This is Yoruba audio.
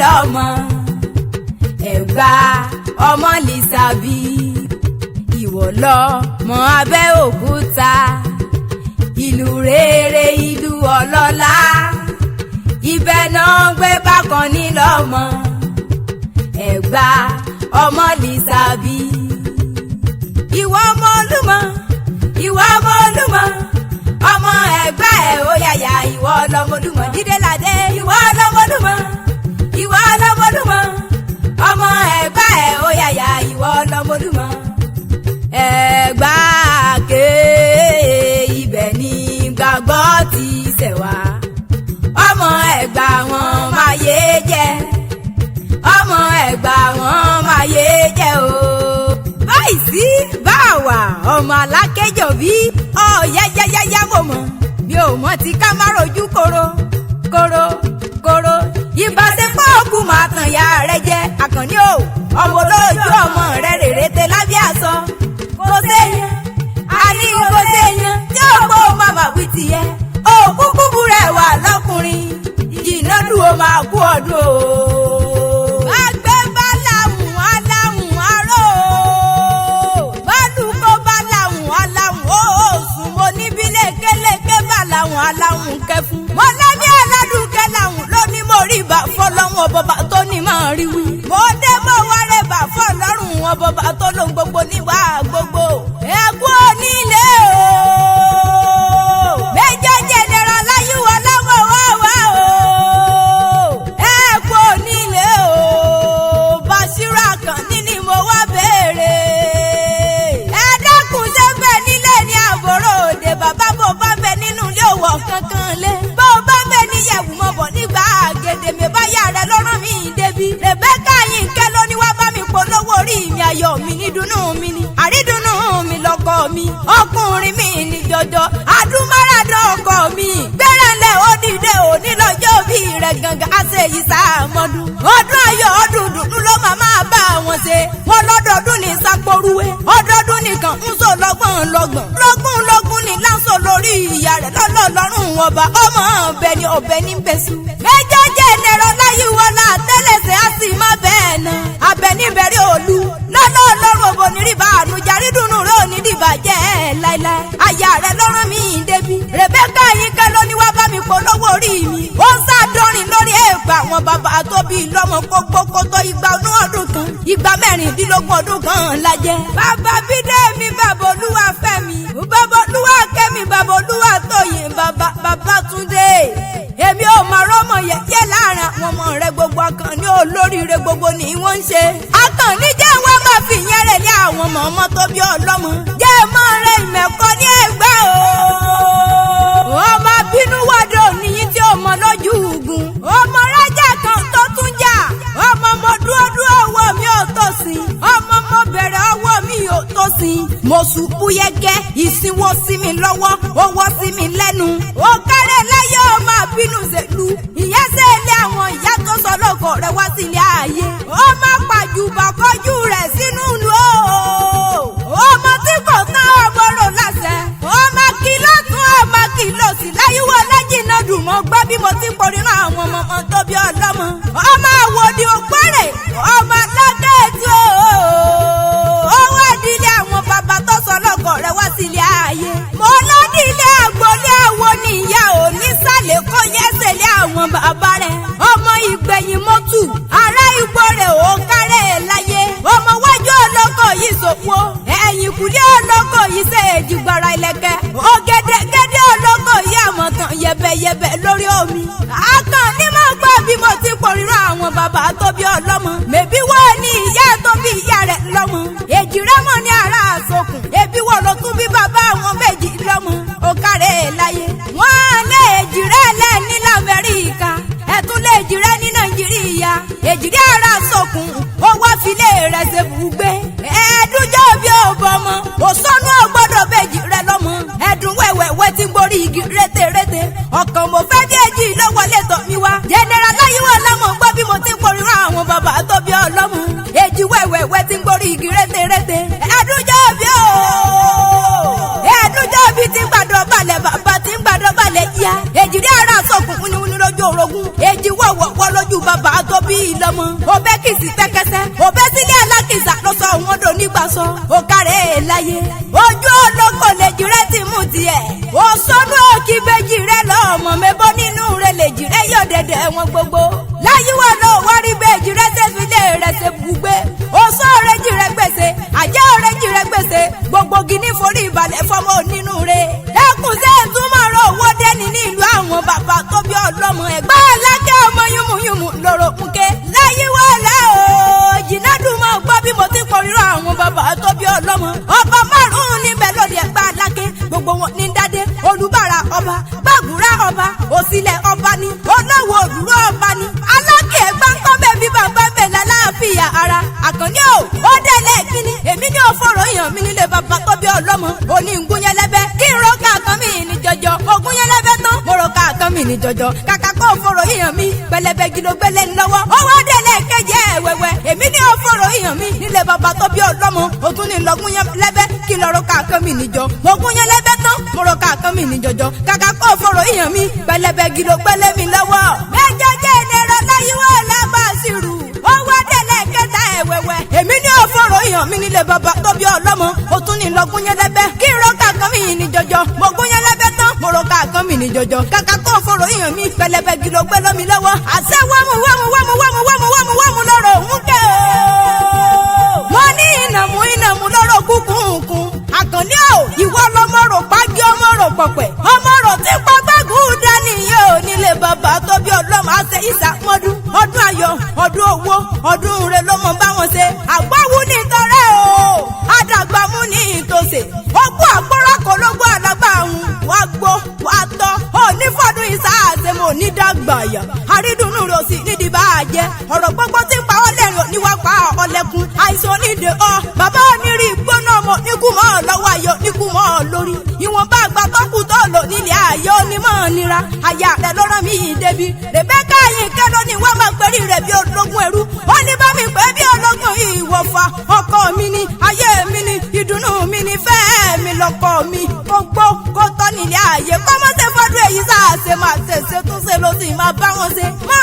lọ́mọ Ẹ̀gbá ọmọ Lísàbí ìwọ lọ́mọ Abẹ́òkúta ìlú rere ìlú ọlọ́lá ibẹ̀ náà gbé bákan ní lọ́mọ Ẹ̀gbá ọmọ Lísàbí ìwọ ọmọ Olúmọ ìwọ ọmọ Olúmọ ọmọ Ẹ̀gbá ẹ̀ ó yàyà ìwọ ọlọ́mọ Olúmọ Jídéládé ìwọ ọlọ́mọ Olúmọ ìwọ ọlọ́mọ Olúmọ ọmọ Ẹ̀gbá ẹ̀ ó yàyà ìwọ ọlọ́mọ Olúmọ Ẹ̀gbá ké ibẹ̀ ní gbàgbọ́ ti ṣẹ̀ wá ọmọ Ẹ̀gbá wọn máa yé jẹ ọmọ Ẹ̀gbá wọn máa yé jẹ o báyìí sí báwa ọmọ Alákéjọ bí yáyáyáyá mo mọ̀ bí ò mọ̀ tí ká má rojú koro koro koro ìbáṣepọ̀ òkú máa tàn ya rẹ jẹ Àkànní o ọmọ olóòjú ọmọ rẹ rèrè tẹ lábẹ́ àṣọ kò séyàn àní kò séyàn tí ó gbó bàbá wí tiẹ̀ òkú kúkú rẹ̀ wà lọ́kùnrin ìjìnà dùn ó máa kú ọdún o. àgbẹ̀ bá làwùn aláwùn aró bálùkò bá làwùn aláwùn ó sùn mo níbi lékeleke bá làwùn aláwùn kẹfún mo lẹ́bí aládùúkẹ́ làwùn lóní mo rí bá fọlọ́wọ́n bàbá tó ní máa rí wí mo dé mo wá rẹ̀ bá fọlọ́run wọn bàbá tó lóun gbogbo níwá gbogbo ẹ̀kú onílé o Major General Láyíwọlá lọ́wọ́ wá o ẹ̀kú onílé o Bàṣírù Àkànní ni mo wá béèrè ẹ dákun ṣe bẹ nílé ní àbúrò òde bàbá bó bá bẹ nínú ilé òwò kankan lé bó bá bẹ níyẹ̀wù mọ̀ bọ̀ nígbà àgèdè mi báyà rẹ lọ́rùn mi débi Rèbékà Yínkẹ́ ló ní wá bá mi polówó orí mi ayọ̀ mi ní dùnnú mi ni àrídùnnú mi lọ́kọ mi ọkùnrin mi ní jọjọ adúmáradán ọkọ mi gbẹrẹlẹ ó dìde òní lọ́jọ́ bí rẹ gangan àṣẹ yìí sàmọdún ọdún ayọ̀ ọdún dùnnú ló máa bá wọn ṣe wọn lọ́dọọdún ní sápóruwé ọdọọdún nìkan ń sọ lọ́gbọ̀n ní láǹsọ lórí ìyá rẹ lọ́lọ́rùn ọba ọmọ ọbẹ ní bẹsù Major General Láyíwọlá tẹ́lẹ̀sẹ̀ á sì má bẹ́ẹ̀ náà abẹ níbẹ̀rẹ̀ òlu lọ́lọ́run òbò ní rí bàánú jarí dùnú rò ní dìbàjẹ́ láíláí aya rẹ lọ́rùn mi débi Rèbékà Yínkẹ́ ló ní wá bá mi polówó orí mi ó ń sádọ́rin lórí èèpà àwọn bàbá tóbi lọ́mọ gbogbo tó igba ọdún kan igba mẹ́rìndínlógún ọdún kan lájẹ́ bàbá Bídèmí bàbá Olúwafẹ́mi bàbá Olúwakẹ́mi bàbá Olúwatóyìn bàbá Túndé èmi ò mọ rọmọ yẹyẹ láàrin àwọn ọmọ rẹ gbogbo Àkànní olóríire gbogbo ni wọ́n ń ṣe Àkànní jẹ́ wọ́n máa fi yẹn rẹ̀ lé àwọn ọmọ tó bí ọlọ́mọ jẹ́ mọ́ rẹ ìmẹ̀kọ́ ní Ẹ̀gbá o ọmọ bínú wọ́dọ̀ níyìn tí ó mọ lójú ugun ọmọ rájà kan tó tún jà ọmọ mo dúró ọwọ́ mi ò tó sí ọmọ mo bẹ̀rẹ̀ ọwọ́ mi ò tó sí mo ṣubú yẹ́gẹ́ ìsínwó sí mi lọ́wọ́ owó sí mi lẹ́nu ó kárẹ̀ láyé ọmọ bínú ṣèlú ìyẹn ṣe ilé àwọn ìyá tó sọ lóko rẹ wá sílé ayé ó má pàjùbà kọjú rẹ̀ sínú ìlú ọmọ tí kò tán ọmọ rò láṣẹ ọmọ kìlọ̀ tún ọmọ kìlọ̀ sí Láyíwọlá jìnnà dùn mọ́ gbọ́ bí mo ti porí rán àwọn ọmọ tó bí ọlọ́mọ ọmọ àwòdì òpórè ọmọ lákẹ́ẹ̀tì ó wá dílé àwọn bàbá tó sọ lóko rẹ wá sílé ayé mo lọ́dílé àgbọ̀lé àwo níyà ò nísàlẹ̀ kó yẹ́sẹ̀ lé àwọn bàbá rẹ̀ ọmọ ìgbẹ̀yìn mọ́tù ará igbó rẹ̀ ò kárẹ̀ láyé ọmọ wájú olóko yìí sòpó ẹ̀yìn kùlé olóko yìí ṣe èjìgbara ilẹ̀kẹ̀ ògèdègèdè olóko yìí àmọ̀tàn yẹ̀bẹ̀yẹ̀bẹ̀ lórí omi Àkànní máa gbọ́ bí mo ti pòrírọ̀ àwọn bàbá tó bí ọlọ́mọ mẹ̀bí wọ́n ní ìyá tó bí ìyá rẹ̀ lọ́mọ èjì rẹ́mọ̀ ní ara àsokùn ẹbí wọ́n ló tún bí bàbá àwọn méjì lọ́mọ ó kárẹ̀ láyé wọ́n lé èjì rẹ̀ lẹ́ ní l'Amẹ́ríkà ẹ̀tún lé èjì rẹ̀ ní Nàìjíríà èjì rẹ̀ ara àsokùn ó wá filé rẹ̀ ṣe bùgbé ẹ̀ẹ́dúnjọ́ bí ó bọ́mọ òṣónú ọgbọ́dọ̀ bèjì rẹ̀ lọ́mọ ẹ̀dùn wẹ̀wẹ̀wẹ̀ tí ń borí igi rétérété ọkàn mo fẹ́ bí èjì ló wọlé tọ̀ mi wá General Láyíwọlá mọ̀ gbọ́ bí mo ti ń poríra àwọn bàbá tó bí ọlọ́mọ èjì wẹ̀wẹ̀wẹ̀ tí ń borí igi rétérété ẹ̀ẹ́dúnjọ́ bí ó ẹ̀ẹ́dúnjọ́ bí ti ń gbàdọ̀ balẹ̀ bàbá ti ń gbàdọ̀ balẹ̀ yá èjì rí ara sọ̀kùn wúniwúni lójú orogún èjì wọ̀wọ̀wọ̀ lójú bàbá tó bí lọ́mọ. òbẹ́ kìsì tẹ́kẹsẹ́ òbẹ́ sílé alákìsà ló sọ òun odò nígbà sọ. ó kárẹ̀ láyé ojú olóko lè jìrẹ́ ti mú tiẹ̀. ó sọnù òkì bẹ́jì rẹ lọ́mọ mẹ́bọ́ nínú rẹ lè jìrẹ́ yọ̀ dẹ̀dẹ̀ wọn gbogbo. láyíwá ló wárí bẹ́jì rẹ sẹ́fìlẹ̀ rẹ̀ ṣe bùgbé. ó sọ ọ̀rẹ́jì rẹ gbèsè àjẹ́ ọ̀rẹ́jì rẹ gbèsè gbogbo gíní forí ìbàlẹ̀ fọmọ nínú rẹ. ẹkùn sẹ́ẹ̀ túmọ̀ rọ owó dẹ́ni ní ìlú àwọn bàbá tó bí ọlọ́mọ ẹ̀gbá alákẹ́ ọmọ yúnmùyúnmù lọ́rọ̀ kúnkẹ́. láyíwá lẹ́ o jìnnádùn mọ́ gbọ́ bí mo ti kórìíra àwọn bàbá tó bí ọlọ́mọ. ọba márùn-ún níbẹ̀ lóde ẹ̀gbá alákẹ́ gbogbo wọn ní dádé olùbàrà ọba gbàgùrà ọba òsìlẹ̀ ọba ni olówó òdúró ọba ni. alákẹ́ ẹ̀gbá ń kọ́ bẹ́ẹ̀ bí bàbá bẹ̀ lálàáfíà ara. àkànní o ó délé kíní èmi ní òfòrò yàn mí nílé bàbá tó bí ọlọ́mọ. òní ngúnyẹlẹ́bẹ́ kí n ro káàkan mi ní jọjọ ogúnyẹlẹ́bẹ́ tán mo ro káàkan mi ní jọjọ kàkà kó òfòrò yàn mí pẹlẹbẹ gidi gbélé lọ́wọ́. ó wá délé kejì ẹ̀wẹ̀wẹ̀ èmi ní òfòrò yàn mí nílé bàbá tó bí ọlọ́mọ. òtún ní lọ́gúnyẹlẹ́bẹ́ kí lọ ro káàkan mi níjọ ogúnyẹlẹ́bẹ́ tán mo ro káàkan mi ní jọjọ kàkà kó òfòrò yàn mí pẹlẹbẹ gidi gbélé mi lọ́wọ́. mẹ́jọ jẹ́ ìnira láyíwá lábàásìrù ó wá délé kẹta ẹ̀wẹ̀wẹ̀ èmi ní òfòrò yàn mí nílé bàbá tó bí ọlọ́mọ. òtún ní lọ́gúnyẹlẹ́bẹ́ kí n ro káàkan mi ní jọjọ mo gúnyẹlẹ́bẹ́ tán mo ro káàkan mi ní jọjọ kàkà kó òfòrò yàn mí pẹlẹbẹ gidi gbélé mi lọ́wọ́. àṣẹ wámú lọ́rọ̀ òun kẹ́ o. wọ́n ní ìnàmú lọ́rọ̀ kúkúǹkún. àkànní o ìwọ lọmọ rò pàgí ọmọ rò pọ̀pẹ̀ ọmọ rò tí pàgbàgùn dání yóò nílé bàbá tó bí ọlọ́mọ àṣẹ ìsàmọ́dún ọdún ayọ̀ ọdún owó ọdún rẹ ló mọ báwọn ṣe. àgbáwú ní tọrẹ o àdàgbàmú ní ìtòsè ọgbọ́n àgbọ́rọ̀ kò lógún àlágbà àwọn wá gbó wá tọ́ òní fọdún ìsáàsẹ́mọ̀ onídàgbàyà àrídùnnú rò sí nídìí bá a jẹ ọ̀rọ̀ gbogbo tí ń pa ọ́ lẹ́rìn oníwà pa ọlẹ́kùn àìsàn onídè ọ́ bàbá onírí gbóná ọmọ níkú mọ́ ọ lọ́wọ́ ayọ̀ níkú mọ́ ọ lórí ìwọ̀nba àgbà tó kù tó lò nílé ayé onímọ̀ nira àyà rẹ̀ ló rán mi débi Rèbékà yìí kẹ́lọ́ ni wọ́n máa pẹ́rí rẹ̀ bí ológun ẹrú ó ní bá mi pẹ́ bí ológun ìwọ̀fà ọkọ mi ni ayé mi ni ìdùnnú mi ni fẹ́ẹ́ mi lọ́kọ mi kó gbó kó tọ́ nílé ayé kọ́mọ́sẹ́ fọ́dún èyí sáà ṣe máa ṣèṣe tún ṣe ló sì máa bá wọn ṣe máa